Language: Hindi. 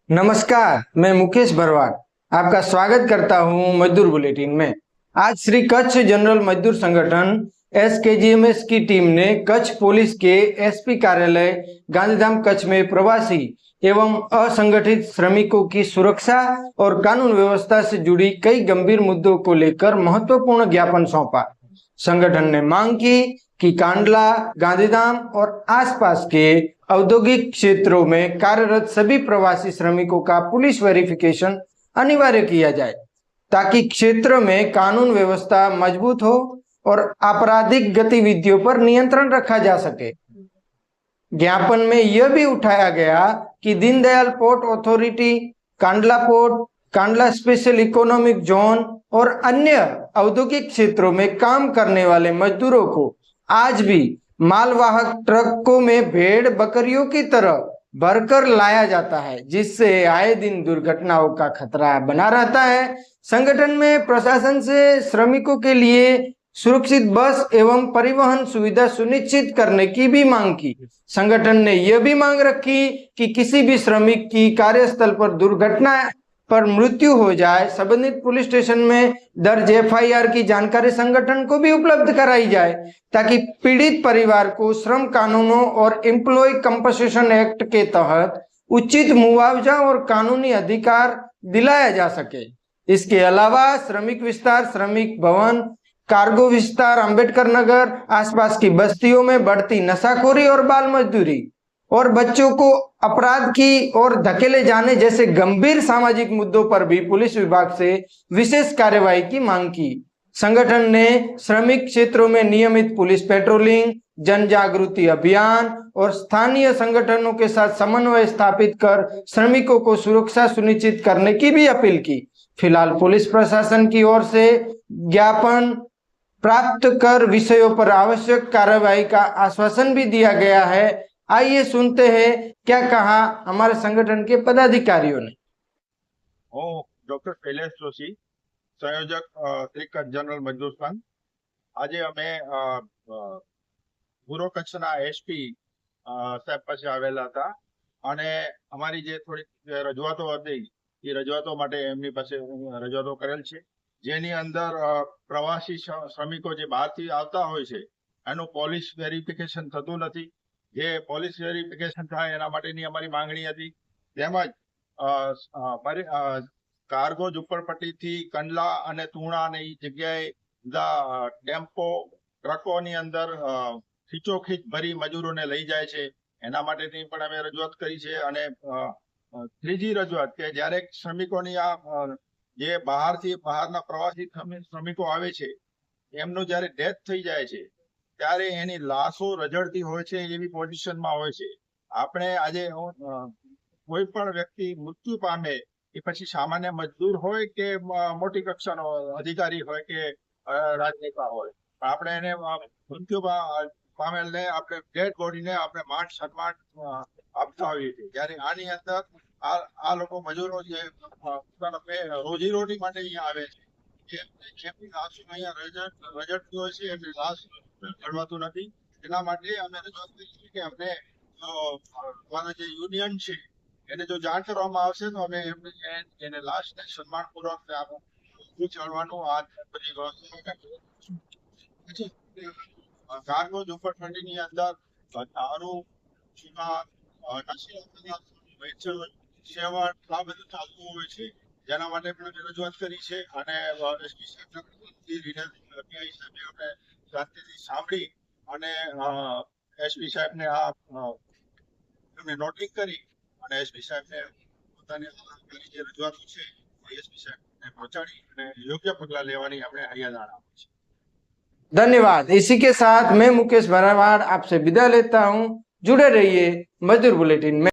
नमस्कार, मैं मुकेश भरवाड़ आपका स्वागत करता हूं मजदूर बुलेटिन में। आज श्री कच्छ जनरल मजदूर संगठन एसकेजीएमएस की टीम ने कच्छ पुलिस के एसपी कार्यालय गांधीधाम कच्छ में प्रवासी एवं असंगठित श्रमिकों की सुरक्षा और कानून व्यवस्था से जुड़ी कई गंभीर मुद्दों को लेकर महत्वपूर्ण ज्ञापन सौंपा। संगठन ने मांग की कि कांडला, गांधीधाम और आसपास के औद्योगिक क्षेत्रों में कार्यरत सभी प्रवासी श्रमिकों का पुलिस वेरिफिकेशन अनिवार्य किया जाए ताकि क्षेत्र में कानून व्यवस्था मजबूत हो और आपराधिक गतिविधियों पर नियंत्रण रखा जा सके। ज्ञापन में यह भी उठाया गया कि Deendayal port authority, Kandla port, Kandla special economic zone और अन्य औद्योगिक क्षेत्रों में काम करने वाले मजदूरों को आज भी मालवाहक ट्रकों में भेड़ बकरियों की तरह भरकर लाया जाता है, जिससे आए दिन दुर्घटनाओं का खतरा बना रहता है। संगठन में प्रशासन से श्रमिकों के लिए सुरक्षित बस एवं परिवहन सुविधा सुनिश्चित करने की भी मांग की। संगठन ने यह भी मांग रखी कि किसी भी श्रमिक की कार्यस्थल पर दुर्घटना पर मृत्यु हो जाए, संबंधित पुलिस स्टेशन में दर्ज एफआईआर की जानकारी संगठन को भी उपलब्ध कराई जाए ताकि पीड़ित परिवार को श्रम कानूनों और एम्प्लॉय कंपनसेशन एक्ट के तहत उचित मुआवजा और कानूनी अधिकार दिलाया जा सके। इसके अलावा श्रमिक विस्तार, श्रमिक भवन, कार्गो विस्तार, अंबेडकर नगर, आसपास की बस्तियों में बढ़ती नशाखोरी और बाल मजदूरी और बच्चों को अपराध की ओर धकेले जाने जैसे गंभीर सामाजिक मुद्दों पर भी पुलिस विभाग से विशेष कार्यवाही की मांग की। संगठन ने श्रमिक क्षेत्रों में नियमित पुलिस पेट्रोलिंग, जन जागृति अभियान और स्थानीय संगठनों के साथ समन्वय स्थापित कर श्रमिकों को सुरक्षा सुनिश्चित करने की भी अपील की। फिलहाल पुलिस प्रशासन की ओर से ज्ञापन प्राप्त कर विषयों पर आवश्यक कार्रवाई का आश्वासन भी दिया गया है। आइए सुनते हैं क्या कहा हमारे संगठन के पदाधिकारियों ने। डॉक्टर शैलेश जोशी, संयोजक श्री कच्छ जनरल मजदूर संघ। આજે અમે પૂર્વ કચ્છના એસપી સાહેબ પાસે આવેલા હતા અને અમારી જે થોડી રજૂઆતો હતી એ રજૂઆતો માટે એમની પાસે રજૂઆતો કરેલ છે, જેની અંદર પ્રવાસી શ્રમિકો જે બહારથી આવતા હોય છે એનું પોલીસ વેરિફિકેશન થતું નથી। જે પોલીસ વેરિફિકેશન થાય એના માટેની અમારી માંગણી હતી। તેમજ કાર્ગો ઝુંપડપટ્ટીથી કંડલા અને તુણા અને એ જગ્યાએ બધા ટેમ્પો ટ્રકોની અંદર ખીચોખીચ ભરી મજૂરોને લઈ જાય છે, એના માટેની પણ અમે રજૂઆત કરી છે। અને ત્રીજી રજૂઆત કે જ્યારે શ્રમિકોની આ જે બહારના પ્રવાસી શ્રમિકો આવે છે એમનું જ્યારે ડેથ થઈ જાય છે ત્યારે એની લાશો રજડતી હોય છે, એવી પોઝિશનમાં હોય છે। આપણે આજે કોઈ પણ વ્યક્તિ મૃત્યુ પામે એ પછી સામાન્ય મજદૂર હોય કે મોટી કક્ષાનો અધિકારી હોય કે રાજનેતા હોય, આપણે એને મૃત્યુ પામેલને આપણે ડેડ બોડીને આપણે માન સન્માન આપતા હોઈએ છીએ। જ્યારે આની અંદર આ લોકો મજૂરો જે રોજીરોટી માટે અહીંયા આવે છે, જેમની લાશો અહીંયા રજડતી હોય છે એમની લાશ ઘડવાતું નથી। એના માટે અમે રજૂઆત કરી છે કે અમને અમારા જે યુનિયન છે એને જો જાણ કરવામાં આવશે તો અમે એને લાશને સન્માનપૂર્વક ચડવાનું આ બધી વ્યવસ્થા। કાર્ગો ઝુંપડપટ્ટીની અંદર દારૂ, સેવન આ બધું ચાલતું હોય છે, જેના માટે પણ રજૂઆત કરી છે। અને એસપી સાહેબને આપણે શાંતિથી સાંભળી અને એસપી સાહેબને એમને નોટિંગ કરી અને એસપી સાહેબને પોતાની જે રજૂઆતો છે એસપી સાહેબને પહોંચાડી અને યોગ્ય પગલાં લેવાની આપણે હૈયાદાણ આપી છે। धन्यवाद। इसी के साथ मैं मुकेश भरवाड़ आपसे विदा लेता हूं। जुड़े रहिए मजदूर बुलेटिन में।